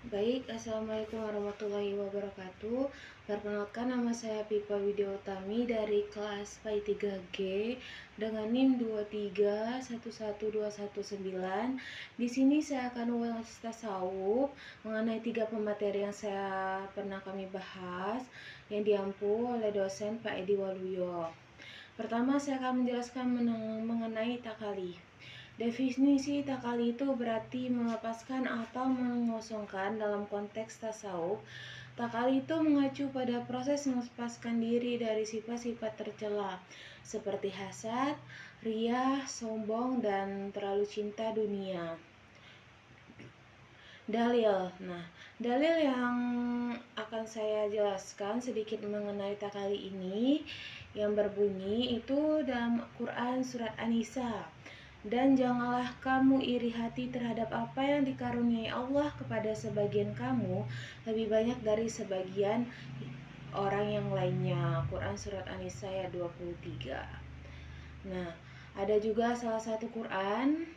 Baik, Assalamualaikum warahmatullahi wabarakatuh. Perkenalkan, nama saya Pipa Widiautami dari kelas PAI 3G dengan NIM 2311219. Di sini saya akan ulas tasawuf mengenai 3 pemateri yang kami bahas yang diampu oleh dosen Pak Edi Waluyo. Pertama, saya akan menjelaskan mengenai takali. Definisi takali itu berarti melepaskan atau mengosongkan dalam konteks tasawuf. Takali itu mengacu pada proses melepaskan diri dari sifat-sifat tercela seperti hasad, riya, sombong, dan terlalu cinta dunia. Dalil yang akan saya jelaskan sedikit mengenai takali ini yang berbunyi itu dalam Quran surat An-Nisa. Dan janganlah kamu iri hati terhadap apa yang dikaruniai Allah kepada sebagian kamu lebih banyak dari sebagian orang yang lainnya. Quran surat An-Nisa ayat 23. Nah, ada juga salah satu Quran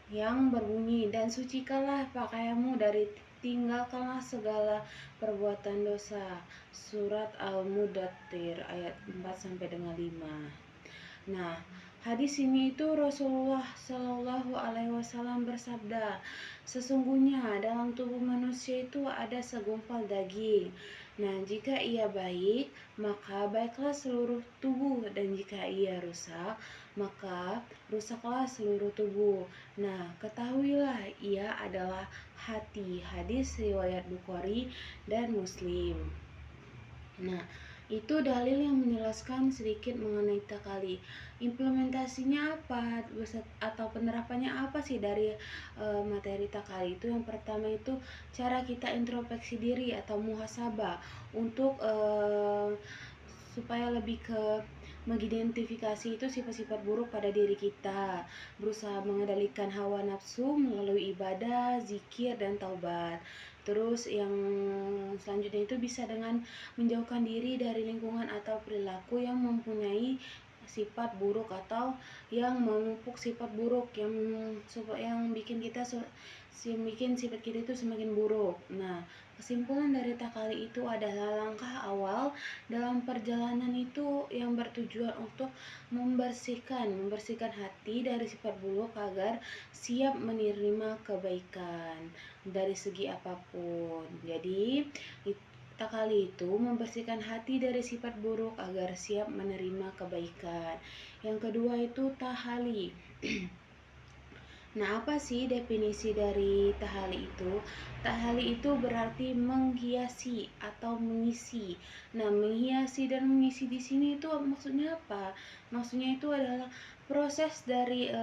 yang berbunyi, dan sucikanlah pakaianmu dari tinggalkanlah segala perbuatan dosa. Surat Al-Mudaththir ayat 4 sampai dengan 5. Nah, hadis ini itu Rasulullah Shallallahu Alaihi Wasallam bersabda, sesungguhnya dalam tubuh manusia itu ada segumpal daging. Nah, jika ia baik, maka baiklah seluruh tubuh, dan jika ia rusak, maka rusaklah seluruh tubuh. Nah, ketahuilah ia adalah hati. Hadis riwayat Bukhari dan Muslim. Nah, itu dalil yang menjelaskan sedikit mengenai takali. Implementasinya apa atau penerapannya apa sih dari materi takali itu? Yang pertama itu cara kita introspeksi diri atau muhasabah untuk supaya lebih ke mengidentifikasi itu sifat-sifat buruk pada diri kita, berusaha mengendalikan hawa nafsu melalui ibadah, zikir, dan taubat. Terus yang selanjutnya itu bisa dengan menjauhkan diri dari lingkungan atau perilaku yang mempunyai sifat buruk atau yang memupuk sifat buruk yang bikin sifat kita itu semakin buruk. Nah, kesimpulan dari takali itu adalah langkah awal dalam perjalanan itu yang bertujuan untuk membersihkan hati dari sifat buruk agar siap menerima kebaikan dari segi apapun. Jadi takali itu membersihkan hati dari sifat buruk agar siap menerima kebaikan. Yang kedua itu tahali. Nah, apa sih definisi dari tahali itu? Tahali itu berarti menghiasi atau mengisi. Nah, menghiasi dan mengisi di sini itu maksudnya apa? Maksudnya itu adalah proses dari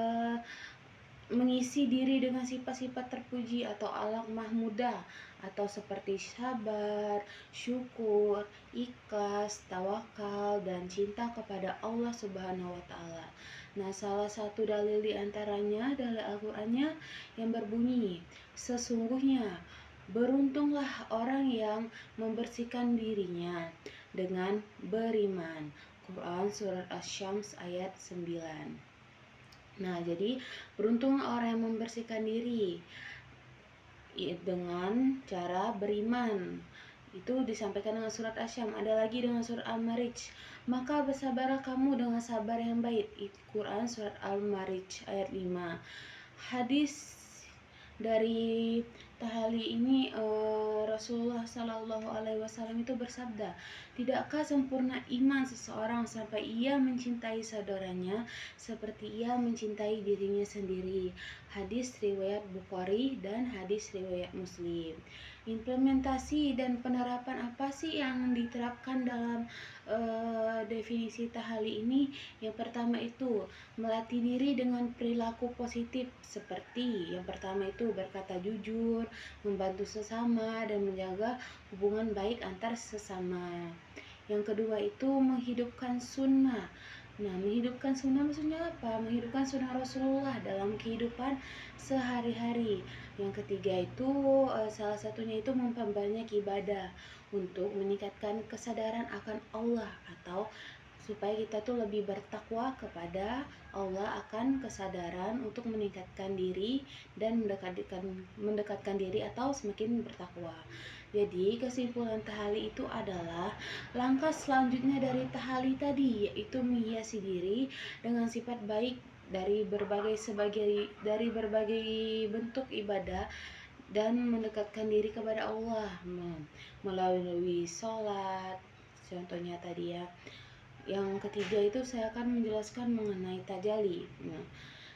mengisi diri dengan sifat-sifat terpuji atau alaq mahmudah, atau seperti sabar, syukur, ikhlas, tawakal, dan cinta kepada Allah Subhanahu wa Ta'ala. Nah, salah satu dalil diantaranya adalah Al-Qur'annya yang berbunyi, sesungguhnya beruntunglah orang yang membersihkan dirinya dengan beriman. Quran surat Asy-Syams ayat 9. Nah, jadi beruntung orang yang membersihkan diri dengan cara beriman. Itu disampaikan dengan surat Asy-Syams. Ada lagi dengan surat Al-Ma'arij. Maka bersabarlah kamu dengan sabar yang baik. Quran surat Al-Ma'arij ayat 5. Hadis dari tahali ini Rasulullah Shallallahu Alaihi Wasallam itu bersabda, tidakkah sempurna iman seseorang sampai ia mencintai saudaranya seperti ia mencintai dirinya sendiri. Hadis riwayat Bukhari dan hadis riwayat Muslim. Implementasi dan penerapan apa sih yang diterapkan dalam definisi tahali ini? Yang pertama itu melatih diri dengan perilaku positif, seperti yang pertama itu berkata jujur, membantu sesama, dan menjaga hubungan baik antar sesama. Yang kedua itu menghidupkan sunnah. Nah, menghidupkan sunnah maksudnya apa? Menghidupkan sunnah Rasulullah dalam kehidupan sehari-hari. Yang ketiga itu salah satunya itu memperbanyak ibadah untuk meningkatkan kesadaran akan Allah atau supaya kita tuh lebih bertakwa kepada Allah, akan kesadaran untuk meningkatkan diri dan mendekatkan diri atau semakin bertakwa. Jadi kesimpulan tahali itu adalah langkah selanjutnya dari tahali tadi, yaitu menghiasi diri dengan sifat baik dari berbagai bentuk ibadah dan mendekatkan diri kepada Allah melalui sholat, contohnya tadi ya. Yang ketiga itu saya akan menjelaskan mengenai tajalli. Nah,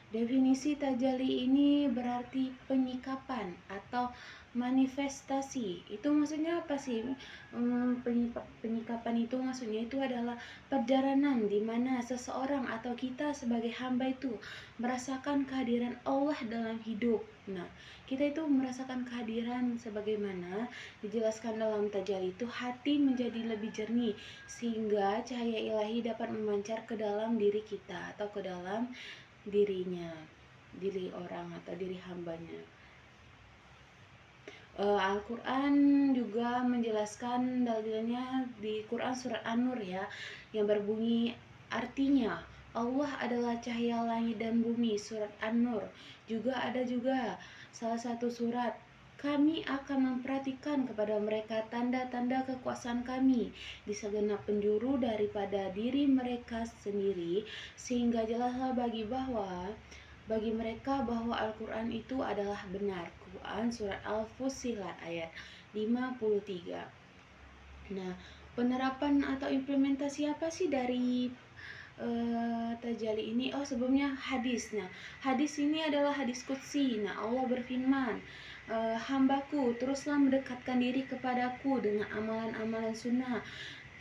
definisi tajalli ini berarti penyikapan atau manifestasi. Itu maksudnya apa sih? Penyikapan itu maksudnya itu adalah perjalanan di mana seseorang atau kita sebagai hamba itu merasakan kehadiran Allah dalam hidup. Nah, kita itu merasakan kehadiran sebagaimana dijelaskan dalam tajalli itu, hati menjadi lebih jernih sehingga cahaya ilahi dapat memancar ke dalam diri kita atau ke dalam diri orang atau diri hambanya. Al-Quran juga menjelaskan dalilnya di Quran surat An-Nur ya, yang berbunyi artinya Allah adalah cahaya langit dan bumi, surat An-Nur. Juga ada salah satu surat, kami akan memperhatikan kepada mereka tanda-tanda kekuasaan kami di segenap penjuru daripada diri mereka sendiri, sehingga jelaslah bagi mereka bahwa Al-Quran itu adalah benar. Quran surat Al-Fussilat ayat 53. Nah, penerapan atau implementasi apa sih dari tajalli ini? Oh, sebelumnya hadis. Nah, hadis ini adalah hadis qudsi. Nah, Allah berfirman, hambaku teruslah mendekatkan diri kepadaku dengan amalan-amalan sunnah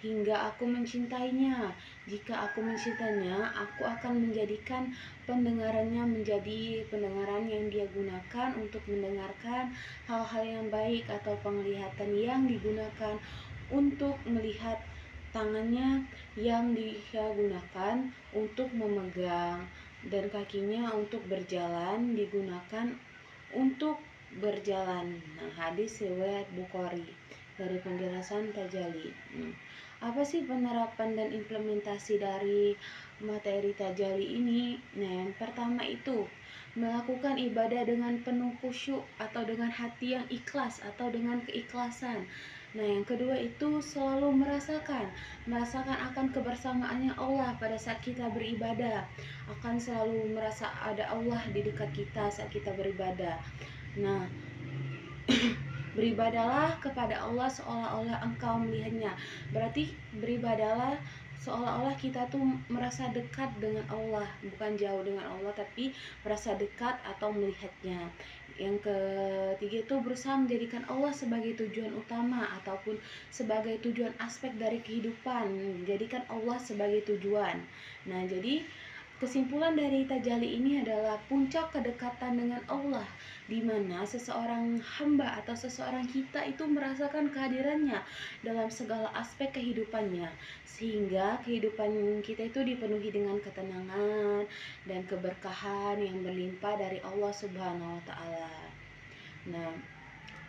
hingga aku mencintainya. Jika aku mencintainya, aku akan menjadikan pendengarannya menjadi pendengaran yang dia gunakan untuk mendengarkan hal-hal yang baik, atau penglihatan yang digunakan untuk melihat, tangannya yang dia gunakan untuk memegang, dan kakinya untuk berjalan digunakan untuk berjalan. Nah, hadis riwayat Bukhari. Dari penjelasan tajalli. Apa sih penerapan dan implementasi dari materi tajalli ini? Nah, yang pertama itu melakukan ibadah dengan penuh khusyuk atau dengan hati yang ikhlas atau dengan keikhlasan. Nah, yang kedua itu selalu merasakan akan kebersamaannya Allah pada saat kita beribadah. Akan selalu merasa ada Allah di dekat kita saat kita beribadah. Nah, beribadalah kepada Allah seolah-olah engkau melihatnya. Berarti beribadalah seolah-olah kita tuh merasa dekat dengan Allah, bukan jauh dengan Allah, tapi merasa dekat atau melihatnya. Yang ketiga itu berusaha menjadikan Allah sebagai tujuan utama ataupun sebagai tujuan aspek dari kehidupan. Jadikan Allah sebagai tujuan. Nah, jadi kesimpulan dari tajalli ini adalah puncak kedekatan dengan Allah, di mana seseorang hamba atau seseorang kita itu merasakan kehadirannya dalam segala aspek kehidupannya, sehingga kehidupan kita itu dipenuhi dengan ketenangan dan keberkahan yang berlimpah dari Allah Subhanahu wa Ta'ala. Nah,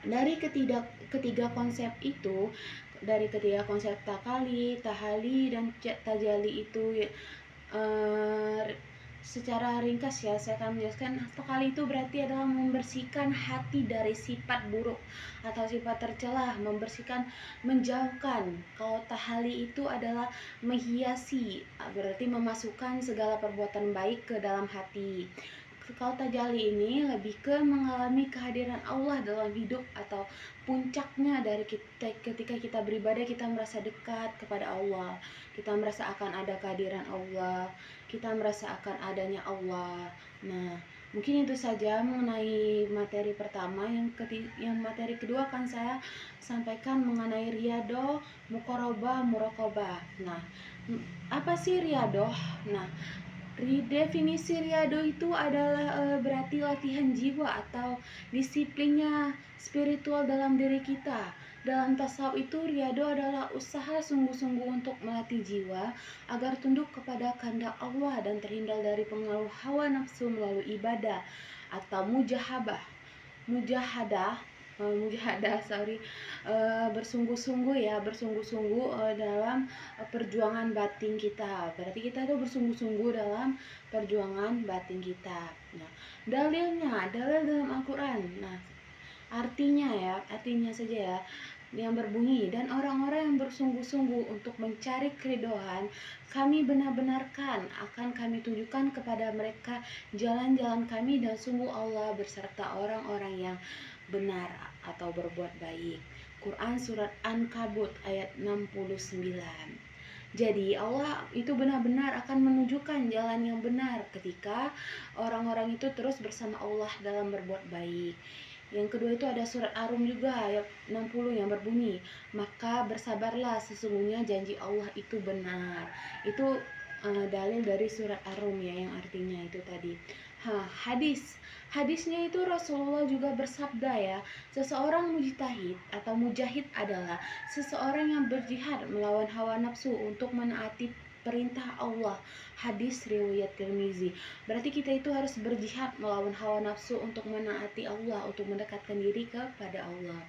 dari ketiga konsep itu, dari ketiga konsep takali, tahali, dan tajalli itu, secara ringkas ya saya akan menjelaskan. Takali itu berarti adalah membersihkan hati dari sifat buruk atau sifat tercela, membersihkan, menjauhkan. Kalau tahali itu adalah menghiasi, berarti memasukkan segala perbuatan baik ke dalam hati. Kalau tajalli ini lebih ke mengalami kehadiran Allah dalam hidup, atau puncaknya dari ketika kita beribadah, kita merasa dekat kepada Allah, kita merasa akan ada kehadiran Allah, kita merasa akan adanya Allah. Nah, mungkin itu saja mengenai materi pertama. Yang materi kedua akan saya sampaikan mengenai riyadhah, muqarabah, muraqabah. Nah, apa sih riyadhah? Nah, definisi riyadhah itu adalah berarti latihan jiwa atau disiplinnya spiritual dalam diri kita. Dalam tasawuf itu, riyadhah adalah usaha sungguh-sungguh untuk melatih jiwa agar tunduk kepada kehendak Allah dan terhindar dari pengaruh hawa nafsu melalui ibadah atau mujahadah. mujahadah, sorry, bersungguh-sungguh ya, bersungguh-sungguh dalam perjuangan batin kita. Berarti kita tuh bersungguh-sungguh dalam perjuangan batin kita. Nah, dalilnya, dalil dalam Al-Quran. Nah, artinya saja ya, yang berbunyi, dan orang-orang yang bersungguh-sungguh untuk mencari keridhaan kami benar-benarkan, akan kami tunjukkan kepada mereka jalan-jalan kami, dan sungguh Allah berserta orang-orang yang benar atau berbuat baik. Quran surat Ankabut ayat 69. Jadi Allah itu benar-benar akan menunjukkan jalan yang benar ketika orang-orang itu terus bersama Allah dalam berbuat baik. Yang kedua itu ada surat Ar-Rum juga ayat 60 yang berbunyi, maka bersabarlah, sesungguhnya janji Allah itu benar. Itu dalil dari surat Ar-Rum ya, yang artinya itu tadi. Hadisnya itu Rasulullah juga bersabda ya, seseorang mujtahid atau mujahid adalah seseorang yang berjihad melawan hawa nafsu untuk menaati perintah Allah. Hadis riwayat Tirmizi. Berarti kita itu harus berjihad melawan hawa nafsu untuk menaati Allah, untuk mendekatkan diri kepada Allah.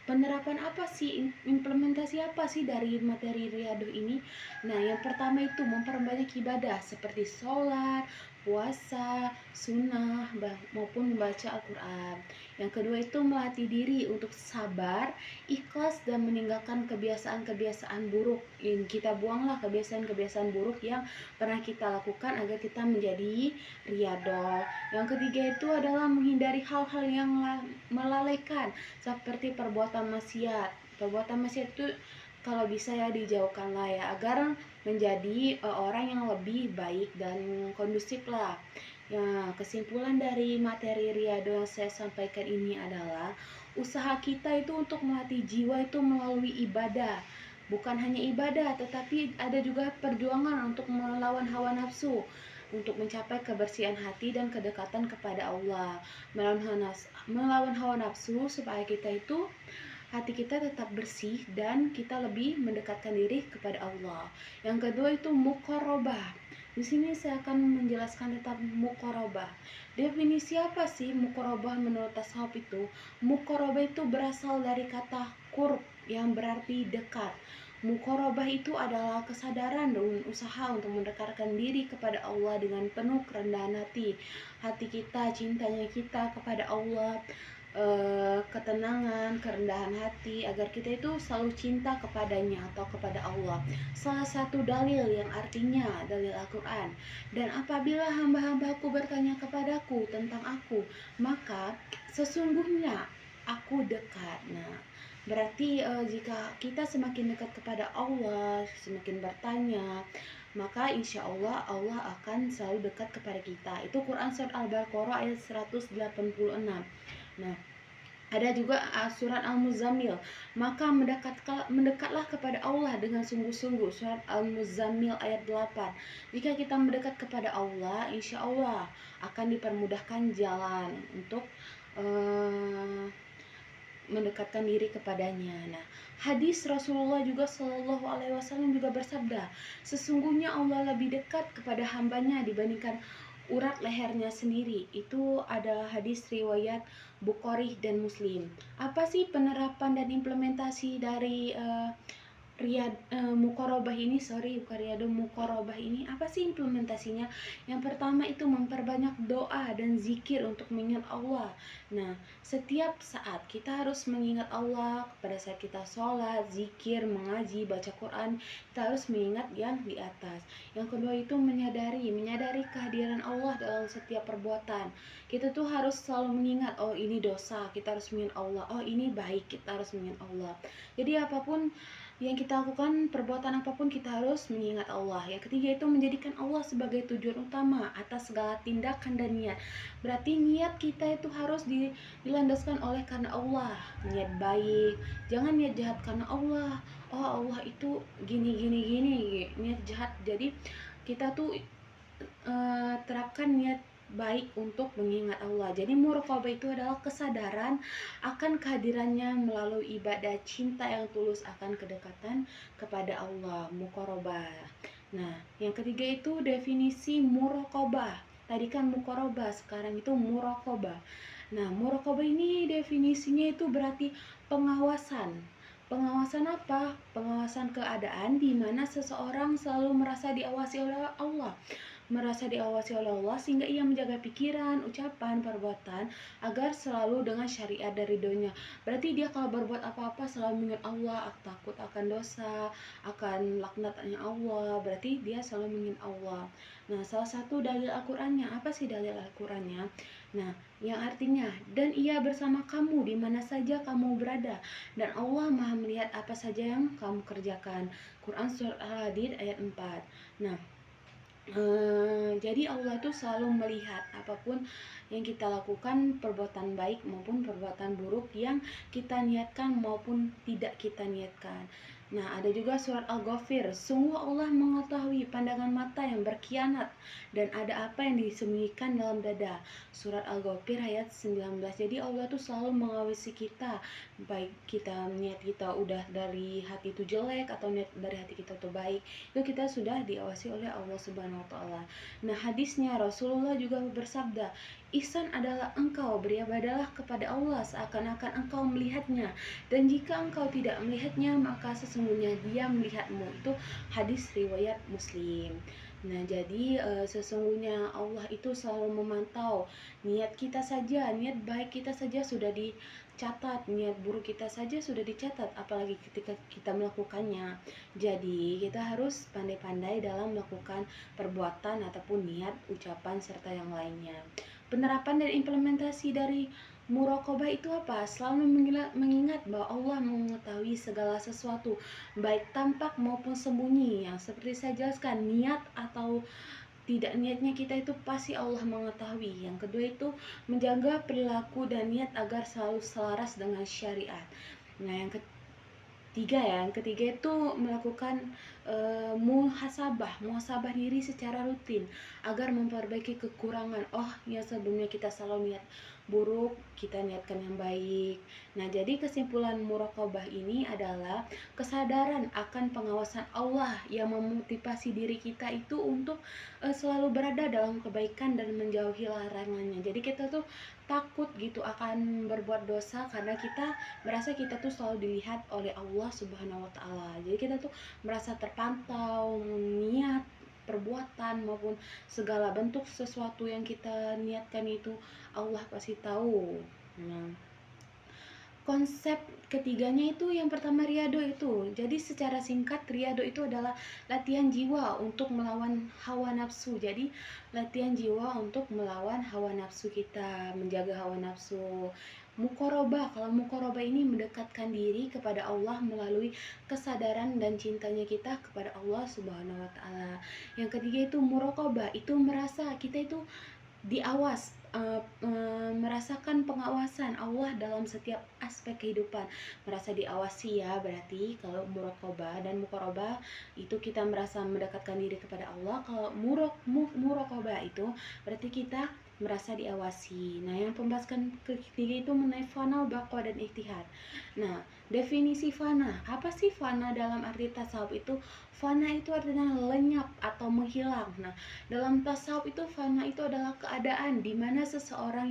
Penerapan apa sih, implementasi apa sih dari materi Riyadhah ini? Nah, yang pertama itu memperbanyak ibadah seperti sholat, puasa, sunnah, maupun membaca Al-Quran. Yang kedua itu melatih diri untuk sabar, ikhlas, dan meninggalkan kebiasaan-kebiasaan buruk. Kita buanglah kebiasaan-kebiasaan buruk yang pernah kita lakukan agar kita menjadi riyadhah. Yang ketiga itu adalah menghindari hal-hal yang melalaikan seperti perbuatan maksiat. Perbuatan maksiat itu kalau bisa ya dijauhkanlah ya, agar menjadi orang yang lebih baik dan kondusif lah. Ya, kesimpulan dari materi Riyadhah yang saya sampaikan ini adalah usaha kita itu untuk melatih jiwa itu melalui ibadah. Bukan hanya ibadah, tetapi ada juga perjuangan untuk melawan hawa nafsu, untuk mencapai kebersihan hati dan kedekatan kepada Allah. Melawan hawa nafsu supaya kita itu hati kita tetap bersih dan kita lebih mendekatkan diri kepada Allah. Yang kedua itu muqarabah. Di sini saya akan menjelaskan tentang muqarabah. Definisi apa sih muqarabah menurut tasawuf itu? Muqarabah itu berasal dari kata qurb yang berarti dekat. Muqarabah itu adalah kesadaran dan usaha untuk mendekatkan diri kepada Allah dengan penuh kerendahan hati. Hati kita, cintanya kita kepada Allah, ketenangan, kerendahan hati, agar kita itu selalu cinta kepadanya atau kepada Allah. Salah satu dalil yang artinya dalil Al-Quran. Dan apabila hamba-hambaku bertanya kepadaku tentang aku, maka sesungguhnya aku dekat. Nah, berarti jika kita semakin dekat kepada Allah, semakin bertanya, maka insya Allah Allah akan selalu dekat kepada kita. Itu Quran surat Al-Baqarah ayat 186. Nah, ada juga surat Al-Muzammil, maka mendekatlah kepada Allah dengan sungguh-sungguh. Surat Al-Muzammil ayat 8. Jika kita mendekat kepada Allah, insya Allah akan dipermudahkan jalan untuk mendekatkan diri kepadanya. Nah, hadis Rasulullah juga Shallallahu Alaihi Wasallam juga bersabda, sesungguhnya Allah lebih dekat kepada hambanya dibandingkan urat lehernya sendiri. Itu ada hadis riwayat Bukhari dan Muslim. Apa sih penerapan dan implementasi dari muqarabah ini, bukan riyadhah, muqarabah ini? Apa sih implementasinya? Yang pertama itu memperbanyak doa dan zikir untuk mengingat Allah. Nah, setiap saat kita harus mengingat Allah. Pada saat kita sholat, zikir, mengaji, baca Quran, kita harus mengingat yang di atas. Yang kedua itu menyadari kehadiran Allah dalam setiap perbuatan. Kita tuh harus selalu mengingat, oh ini dosa, kita harus mengingat Allah. Oh ini baik, kita harus mengingat Allah. Jadi apapun yang kita lakukan, perbuatan apapun, kita harus mengingat Allah. Yang ketiga itu menjadikan Allah sebagai tujuan utama atas segala tindakan dan niat. Berarti niat kita itu harus dilandaskan oleh karena Allah, niat baik, jangan niat jahat karena Allah. Oh Allah itu gini, niat jahat. Jadi kita tuh terapkan niat baik untuk mengingat Allah. Jadi muraqabah itu adalah kesadaran akan kehadirannya melalui ibadah, cinta yang tulus akan kedekatan kepada Allah, muqarabah. Nah, yang ketiga itu definisi muraqabah. Tadi kan muqarabah, sekarang itu muraqabah. Nah, muraqabah ini definisinya itu berarti pengawasan. Pengawasan apa? Pengawasan keadaan di mana seseorang selalu merasa diawasi oleh Allah. Merasa diawasi oleh Allah sehingga ia menjaga pikiran, ucapan, perbuatan agar selalu dengan syariat dari dunia. Berarti dia kalau berbuat apa-apa selalu mengingat Allah, takut akan dosa, akan laknatnya Allah. Berarti dia selalu mengingat Allah. Nah, salah satu dalil Al-Qur'annya, apa sih dalil Al-Qur'annya? Nah, yang artinya, dan ia bersama kamu di mana saja kamu berada, dan Allah maha melihat apa saja yang kamu kerjakan. Quran Surat Al-Hadid ayat 4. Nah, jadi Allah itu selalu melihat apapun yang kita lakukan, perbuatan baik maupun perbuatan buruk yang kita niatkan maupun tidak kita niatkan. Nah, ada juga surat Al-Ghafir, sungguh Allah mengetahui pandangan mata yang berkhianat dan ada apa yang disembunyikan dalam dada. Surat Al-Ghafir ayat 19. Jadi Allah tuh selalu mengawasi kita, baik kita niat kita udah dari hati itu jelek atau niat dari hati kita tuh baik, itu kita sudah diawasi oleh Allah Subhanahu wa taala. Nah, hadisnya Rasulullah juga bersabda, ihsan adalah engkau beribadahlah kepada Allah seakan-akan engkau melihatnya, dan jika engkau tidak melihatnya maka sesungguhnya dia melihatmu. Itu hadis riwayat Muslim. Nah, jadi sesungguhnya Allah itu selalu memantau niat kita saja, niat baik kita saja sudah dicatat, niat buruk kita saja sudah dicatat, apalagi ketika kita melakukannya. Jadi, kita harus pandai-pandai dalam melakukan perbuatan ataupun niat, ucapan, serta yang lainnya. Penerapan dan implementasi dari muraqabah itu apa? Selalu mengingat bahwa Allah mengetahui segala sesuatu, baik tampak maupun sembunyi. Yang seperti saya jelaskan, niat atau tidak niatnya kita itu pasti Allah mengetahui. Yang kedua itu menjaga perilaku dan niat agar selalu selaras dengan syariat. Nah, yang ketiga itu melakukan muhasabah diri secara rutin agar memperbaiki kekurangan. Oh, ya sebelumnya kita selalu niat buruk, kita niatkan yang baik. Nah, jadi kesimpulan muraqabah ini adalah kesadaran akan pengawasan Allah yang memotivasi diri kita itu untuk selalu berada dalam kebaikan dan menjauhi larangannya. Jadi kita tuh takut gitu akan berbuat dosa karena kita merasa kita tuh selalu dilihat oleh Allah Subhanahu wa taala. Jadi kita tuh merasa terpantau niat, perbuatan maupun segala bentuk sesuatu yang kita niatkan itu Allah pasti tahu. Nah, konsep ketiganya itu yang pertama riyado itu. Jadi secara singkat riyado itu adalah latihan jiwa untuk melawan hawa nafsu. Jadi latihan jiwa untuk melawan hawa nafsu kita, menjaga hawa nafsu. Mukorobah, kalau mukorobah ini mendekatkan diri kepada Allah melalui kesadaran dan cintanya kita kepada Allah Subhanahu wa taala. Yang ketiga itu muraqabah, itu merasa kita itu diawas, merasakan pengawasan Allah dalam setiap aspek kehidupan. Merasa diawasi ya, berarti kalau muraqabah dan muqarabah itu kita merasa mendekatkan diri kepada Allah. Kalau muraqabah itu berarti kita merasa diawasi. Nah, yang pembahasan ketiga itu mengenai fana, baqa dan ihtihad. Nah, definisi fana, apa sih fana dalam arti tasawuf itu? Fana itu artinya lenyap atau menghilang. Nah, dalam tasawuf itu fana itu adalah keadaan di mana seseorang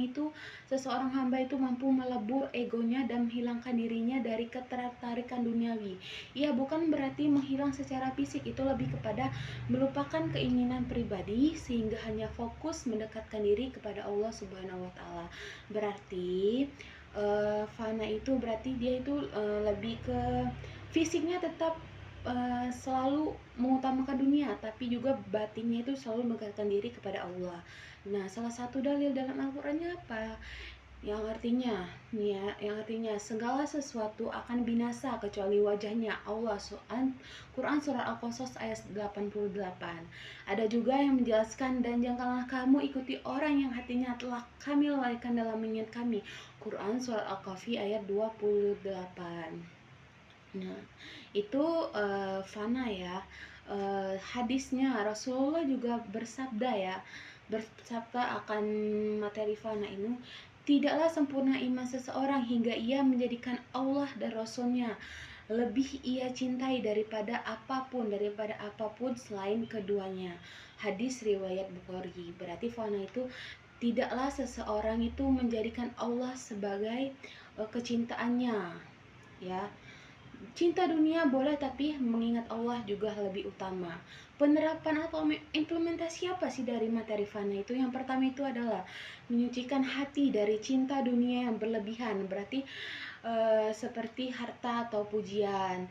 hamba itu mampu melebur egonya dan menghilangkan dirinya dari ketertarikan duniawi. Ia bukan berarti menghilang secara fisik, itu lebih kepada melupakan keinginan pribadi sehingga hanya fokus mendekatkan diri kepada Allah Subhanahu wa taala. Berarti fana itu berarti dia itu lebih ke fisiknya tetap selalu mengutamakan dunia, tapi juga batinnya itu selalu mendekatkan diri kepada Allah. Nah, salah satu dalil dalam Al-Qur'annya apa? Yang artinya segala sesuatu akan binasa kecuali wajahnya Allah. Quran Surah Al-Qasas ayat 88. Ada juga yang menjelaskan, dan janganlah kamu ikuti orang yang hatinya telah kami lalaikan dalam mengingat kami. Quran Surah Al-Kahfi ayat 28. Nah, itu fana ya. Hadisnya Rasulullah juga bersabda akan materi fana ini, tidaklah sempurna iman seseorang hingga ia menjadikan Allah dan Rasulnya lebih ia cintai daripada apapun selain keduanya. Hadis riwayat Bukhari. Berarti fana itu Tidaklah seseorang itu menjadikan Allah sebagai kecintaannya, ya. Cinta dunia boleh, tapi mengingat Allah juga lebih utama. Penerapan atau implementasi apa sih dari materi fana itu? Yang pertama itu adalah menyucikan hati dari cinta dunia yang berlebihan. Berarti seperti harta atau pujian,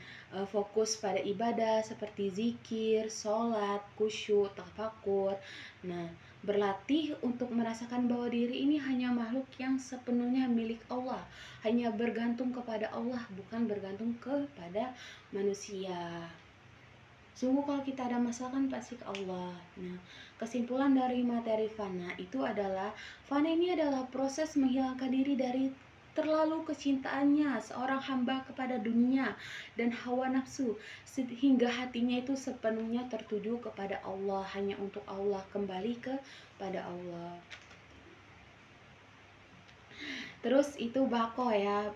fokus pada ibadah seperti zikir, sholat, khusyuk, tafakur. Nah, berlatih untuk merasakan bahwa diri ini hanya makhluk yang sepenuhnya milik Allah, hanya bergantung kepada Allah, bukan bergantung kepada manusia. Sungguh kalau kita ada masalah kan pasti ke Allah. Nah, kesimpulan dari materi fana itu adalah, fana ini adalah proses menghilangkan diri dari terlalu kecintaannya seorang hamba kepada dunia dan hawa nafsu, sehingga hatinya itu sepenuhnya tertuju kepada Allah, hanya untuk Allah, kembali kepada Allah. Terus itu bako ya.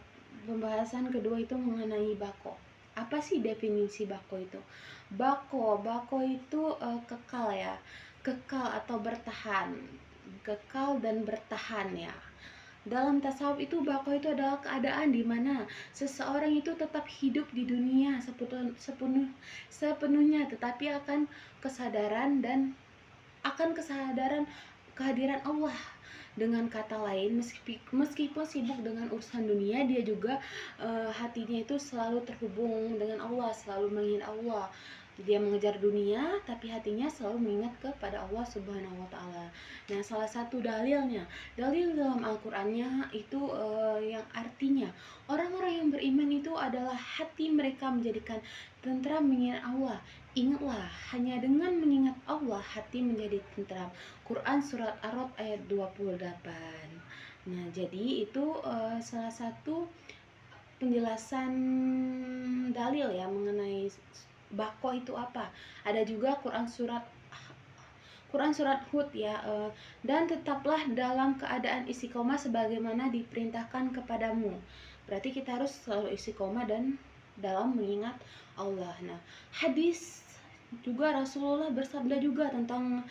Pembahasan kedua itu mengenai bako. Apa sih definisi bako itu? Bako itu kekal ya. Kekal atau bertahan. Kekal dan bertahan ya. Dalam tasawuf itu bako itu adalah keadaan di mana seseorang itu tetap hidup di dunia sepenuhnya, tetapi akan kesadaran kehadiran Allah. Dengan kata lain, meskipun sibuk dengan urusan dunia, dia juga hatinya itu selalu terhubung dengan Allah, selalu mengingat Allah. Dia mengejar dunia, tapi hatinya selalu mengingat kepada Allah Subhanahu wa Ta'ala. Nah, salah satu dalil dalam Al-Qur'annya itu yang artinya orang-orang yang beriman itu adalah hati mereka menjadikan tentram mengingat Allah. Ingatlah, hanya dengan mengingat Allah hati menjadi tentram. Quran surat Ar-Ra'd ayat 28. Nah, jadi itu salah satu penjelasan dalil ya mengenai bako itu apa. Ada juga Quran surat Hud ya, dan tetaplah dalam keadaan istiqomah sebagaimana diperintahkan kepadamu. Berarti kita harus selalu istiqomah dan dalam mengingat Allah. Nah, hadis juga Rasulullah bersabda juga tentang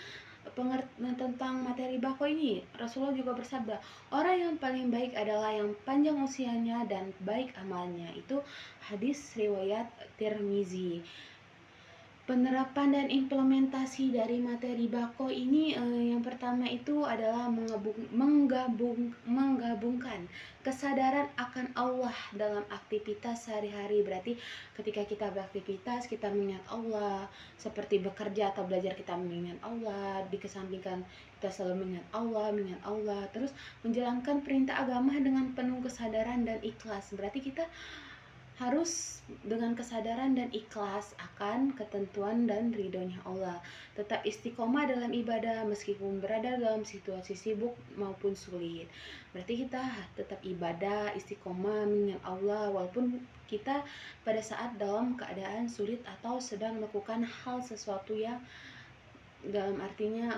materi bako ini. Rasulullah juga bersabda, orang yang paling baik adalah yang panjang usianya dan baik amalnya. Itu hadis riwayat Tirmizi. Penerapan dan implementasi dari materi bako ini yang pertama itu adalah menggabungkan kesadaran akan Allah dalam aktivitas sehari-hari. Berarti ketika kita beraktivitas kita mengingat Allah, seperti bekerja atau belajar kita mengingat Allah, dikesampingkan kita selalu mengingat Allah, terus menjalankan perintah agama dengan penuh kesadaran dan ikhlas. Berarti kita harus dengan kesadaran dan ikhlas akan ketentuan dan ridhonya Allah. Tetap istiqomah dalam ibadah meskipun berada dalam situasi sibuk maupun sulit. Berarti kita tetap ibadah, istiqomah mengingat Allah walaupun kita pada saat dalam keadaan sulit atau sedang melakukan hal sesuatu yang dalam artinya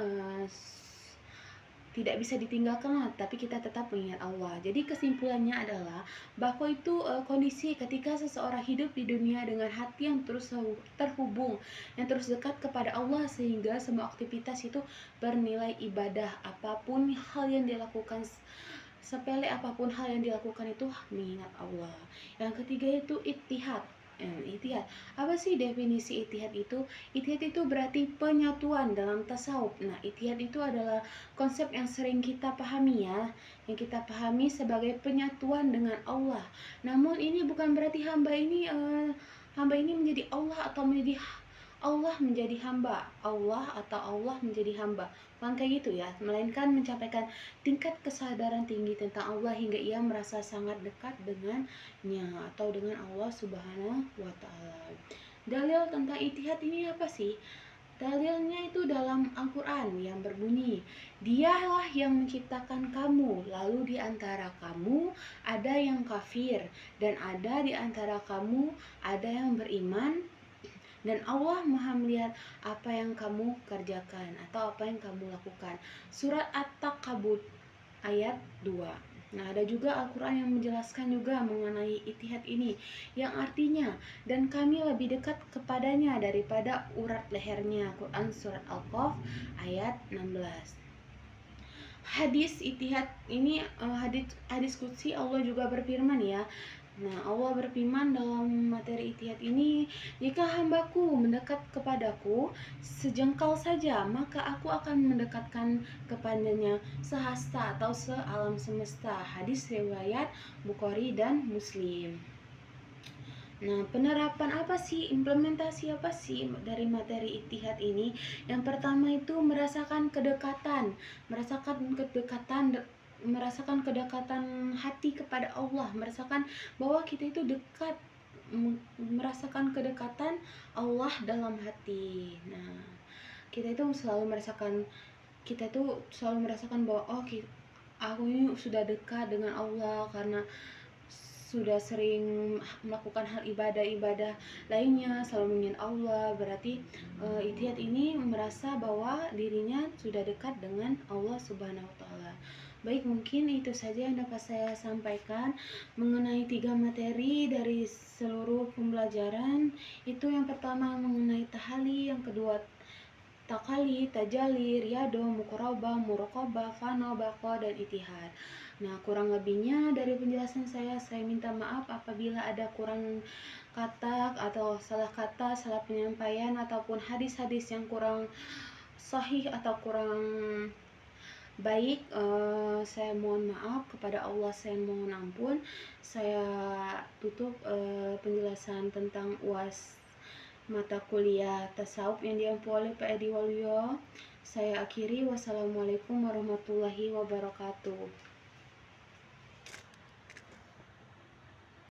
tidak bisa ditinggalkan lah, tapi kita tetap mengingat Allah. Jadi kesimpulannya adalah bako itu kondisi ketika seseorang hidup di dunia dengan hati yang terus terhubung, yang terus dekat kepada Allah, sehingga semua aktivitas itu bernilai ibadah. Apapun hal yang dilakukan, sepele apapun hal yang dilakukan itu mengingat Allah. Yang ketiga itu ittihad. Ittihad. Apa sih definisi ittihad itu? Ittihad itu berarti penyatuan dalam tasawuf. Nah, ittihad itu adalah konsep yang sering kita pahami ya, yang kita pahami sebagai penyatuan dengan Allah. Namun ini bukan berarti hamba ini menjadi Allah atau menjadi Allah menjadi hamba, Allah atau Allah menjadi hamba. Bukan kayak gitu ya, melainkan mencapaikan tingkat kesadaran tinggi tentang Allah hingga ia merasa sangat dekat dengannya atau dengan Allah Subhanahu wa Ta'ala. Dalil tentang ittihad ini apa sih? Dalilnya itu dalam Al-Quran yang berbunyi, Dialah yang menciptakan kamu, lalu di antara kamu ada yang kafir, dan ada di antara kamu ada yang beriman, dan Allah Maha melihat apa yang kamu kerjakan atau apa yang kamu lakukan. Surat At-Takabut ayat 2. Nah, ada juga Al-Quran yang menjelaskan juga mengenai ittihad ini, yang artinya, dan kami lebih dekat kepadanya daripada urat lehernya. Quran surat Al-Qaf ayat 16. hadis Ittihad ini, hadis hadis qudsi Allah juga berfirman ya. Nah, Allah berfirman dalam materi Ittihad ini, "Jika hambaku mendekat kepadaku sejengkal saja, maka aku akan mendekatkan kepadanya sehasta atau sealam semesta." Hadis riwayat Bukhari dan Muslim. Nah, penerapan apa sih, implementasi apa sih dari materi Ittihad ini? Yang pertama itu merasakan kedekatan hati kepada Allah, merasakan bahwa kita itu dekat, merasakan kedekatan Allah dalam hati. Nah, kita itu selalu merasakan bahwa aku ini sudah dekat dengan Allah karena sudah sering melakukan hal ibadah-ibadah lainnya, selalu mengingat Allah. Berarti Ittihad ini merasa bahwa dirinya sudah dekat dengan Allah Subhanahu wa taala. Baik, mungkin itu saja yang dapat saya sampaikan mengenai 3 materi dari seluruh pembelajaran. Itu yang pertama mengenai tahali, yang kedua takali, tajali, riyado, muqarabah, muraqabah, fana, baqa, dan Ittihad. Nah, kurang lebihnya dari penjelasan saya minta maaf apabila ada kurang kata atau salah kata, salah penyampaian, ataupun hadis-hadis yang kurang sahih atau kurang baik. Saya mohon maaf, kepada Allah saya mohon ampun. Saya tutup penjelasan tentang UAS mata kuliah tasawuf yang diampu oleh Pak Edi Waluyo. Saya akhiri, wassalamualaikum warahmatullahi wabarakatuh.